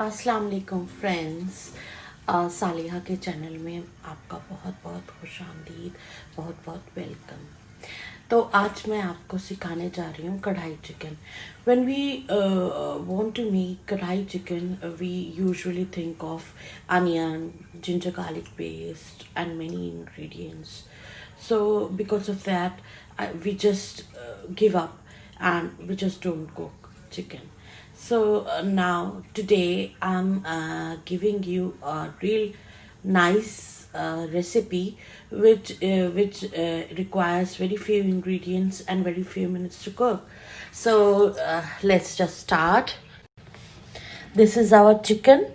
अस्सलाम वालेकुम फ्रेंड्स। सालिहा के चैनल में आपका बहुत बहुत खुश आमदीद, बहुत बहुत वेलकम। तो आज मैं आपको सिखाने जा रही हूँ kadhai chicken. When we want to make kadhai chicken, we usually think of onion, ginger garlic paste and many ingredients. So because of that, we just give up and we just don't cook chicken. So now today I'm giving you a real nice recipe which requires very few ingredients and very few minutes to cook. So let's just start. This is our chicken.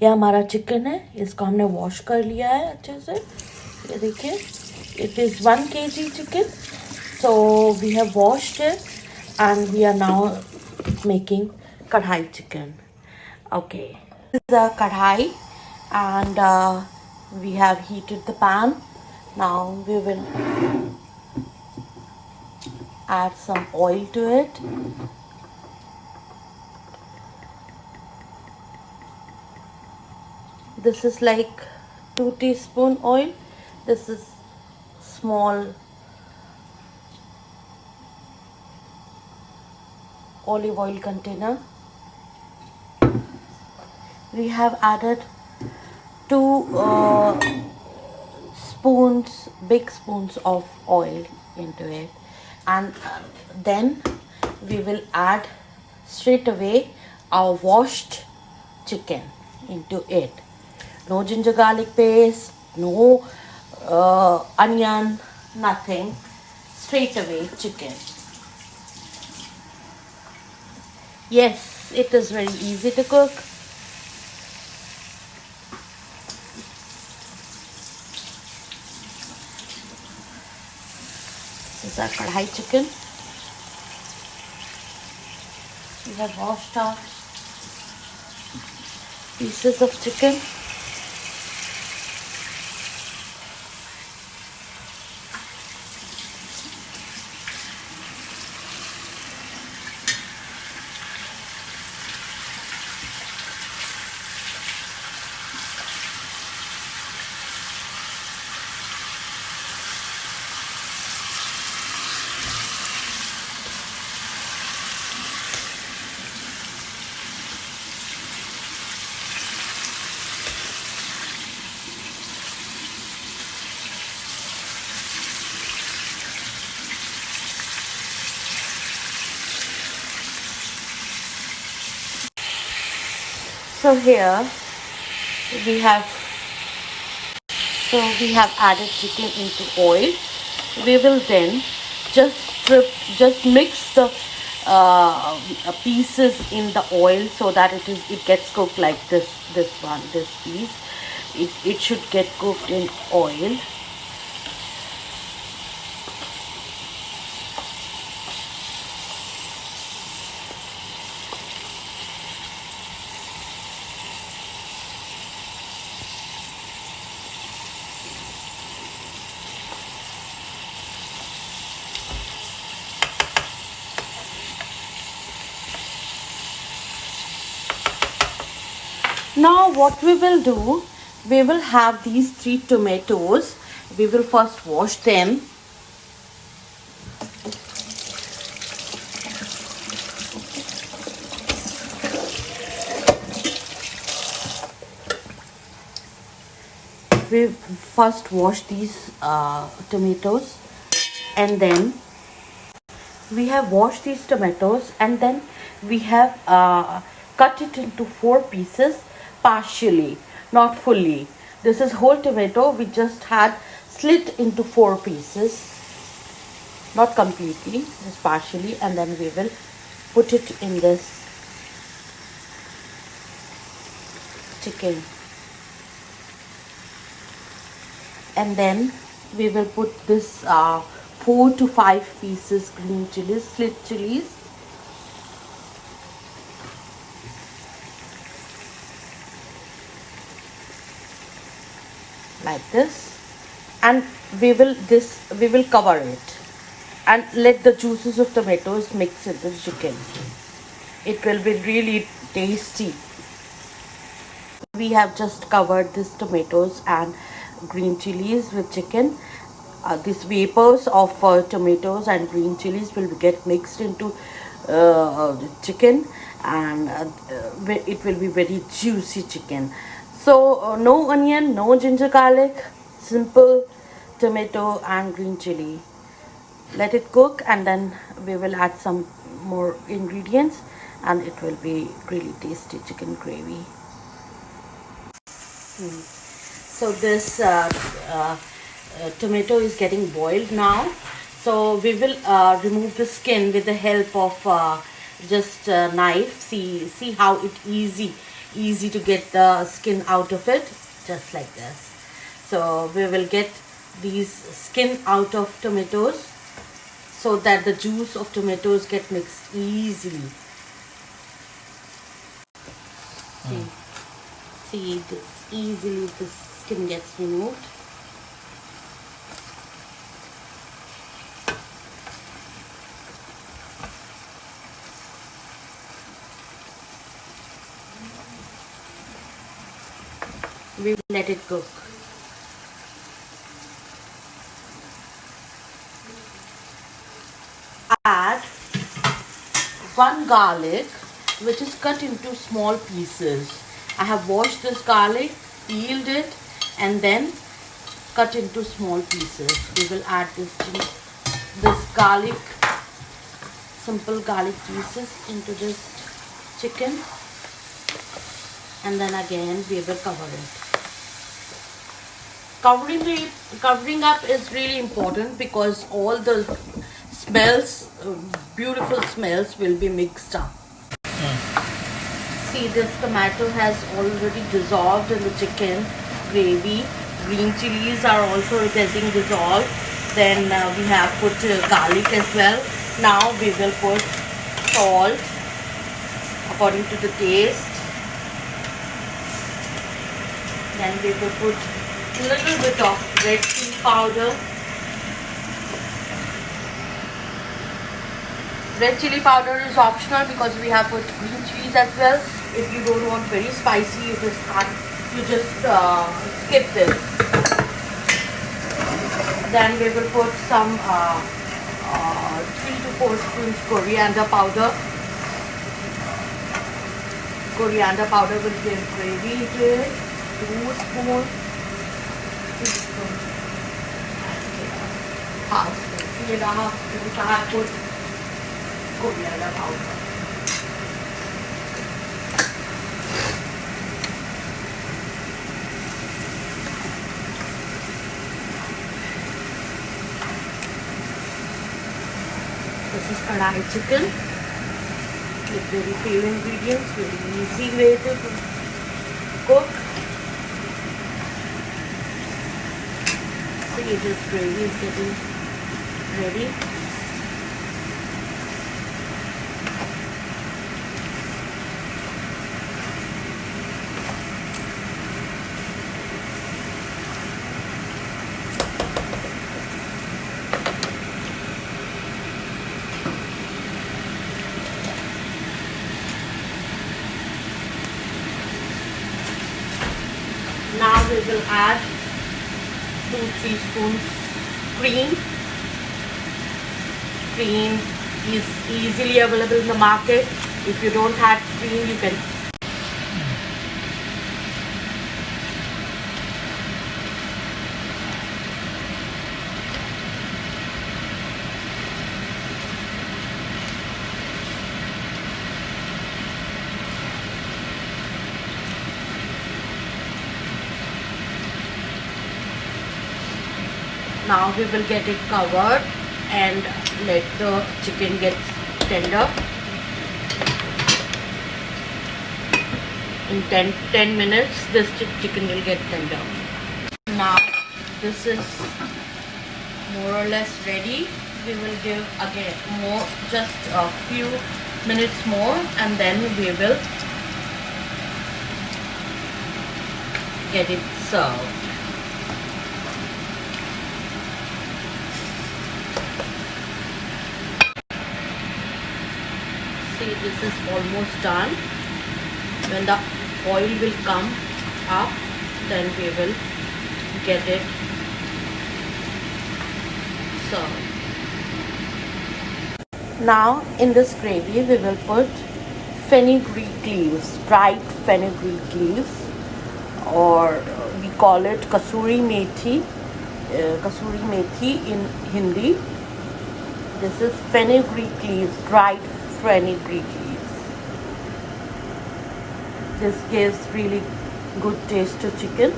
ये हमारा chicken है, इसको हमने wash कर लिया है अच्छे से। ये देखिए, it is 1 kg chicken. So we have washed it and we are now making kadhai chicken. Okay, this is a kadhai and we have heated the pan. Now we will add some oil to it. This is like 2 teaspoon oil. This is small olive oil container. We have added 2 spoons, big spoons of oil into it, and then we will add straight away our washed chicken into it. No ginger garlic paste, no onion, nothing. Straight away chicken. Yes, it is very easy to cook. This is our kadhai chicken. We have washed our pieces of chicken. So here we have we have added chicken into oil. We will then just just mix the pieces in the oil so that it gets cooked like this piece. It should get cooked in oil. Now what we will do, we will have these 3 tomatoes. We will first wash them. We first wash these tomatoes, and then we have washed these tomatoes, and then we have cut it into 4 pieces partially, not fully. This is whole tomato. We just had slit into 4 pieces, not completely, just partially, and then we will put it in this chicken. And then we will put this 4 to 5 pieces green chilies, slit chilies. Like this, and we will cover it and let the juices of tomatoes mix in the chicken. It will be really tasty. We have just covered this tomatoes and green chilies with chicken. These vapors of tomatoes and green chilies will get mixed into the chicken, and it will be very juicy chicken. So no onion, no ginger garlic, simple tomato and green chili. Let it cook, and then we will add some more ingredients, and it will be really tasty chicken gravy. So this tomato is getting boiled now. So we will remove the skin with the help of just a knife. See how it easy to get the skin out of it, just like this. So we will get these skin out of tomatoes so that the juice of tomatoes get mixed easily. See this easily, the skin gets removed. We will let it cook. Add one garlic which is cut into small pieces. I have washed this garlic, peeled it, and then cut into small pieces. We will add this garlic, simple garlic pieces into this chicken, and then again we will cover it. Covering up is really important because all the smells, beautiful smells, will be mixed up. See, this tomato has already dissolved in the chicken gravy. Green chilies are also getting dissolved. Then we have put garlic as well. Now we will put salt according to the taste. Then we will put a little bit of red chili powder. Red chili powder is optional because we have put green chilies as well. If you don't want very spicy, you just skip this. Then we will put some 3 to 4 spoons coriander powder. Coriander powder will give gravy to it. 2 spoons. 3 spoons. Half spoon. 3.5 spoons. I have put coriander powder. This is kadai chicken with very few ingredients, very easy way to cook. See, this gravy is getting ready. Now we will add 2-3 spoons cream. Cream is easily available in the market. If you don't have cream, you can. Now we will get it covered and let the chicken get tender. In 10 minutes this chicken will get tender. Now this is more or less ready. We will give again just a few minutes more, and then we will get it served. See, this is almost done. When the oil will come up, then we will get it served. Now in this gravy we will put fenugreek leaves, dried fenugreek leaves, or we call it kasuri methi in Hindi. This is fenugreek leaves, dried fenugreek leaves. This gives really good taste to chicken.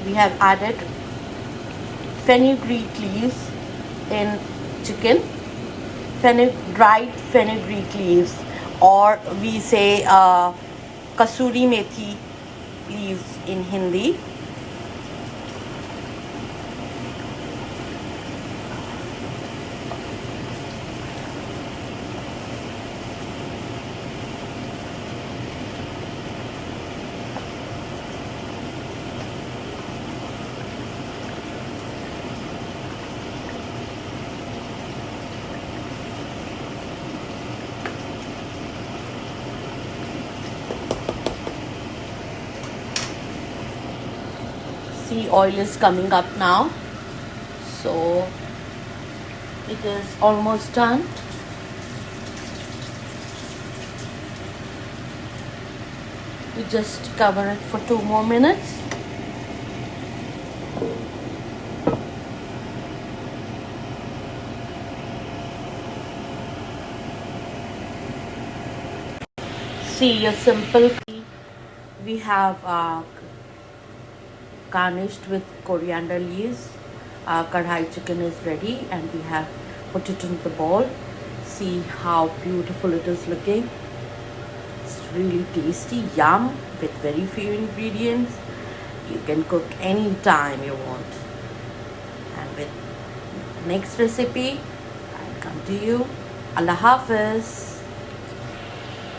We have added fenugreek leaves in chicken, dried fenugreek leaves, or we say kasuri methi leaves in Hindi. See, oil is coming up now, so it is almost done. We just cover it for 2 more minutes. See, a simple, we have garnished with coriander leaves. Kadhai chicken is ready and we have put it in the bowl. See how beautiful it is looking. It's really tasty, yum, with very few ingredients. You can cook any time you want. And with next recipe, I'll come to you. Allah Hafiz.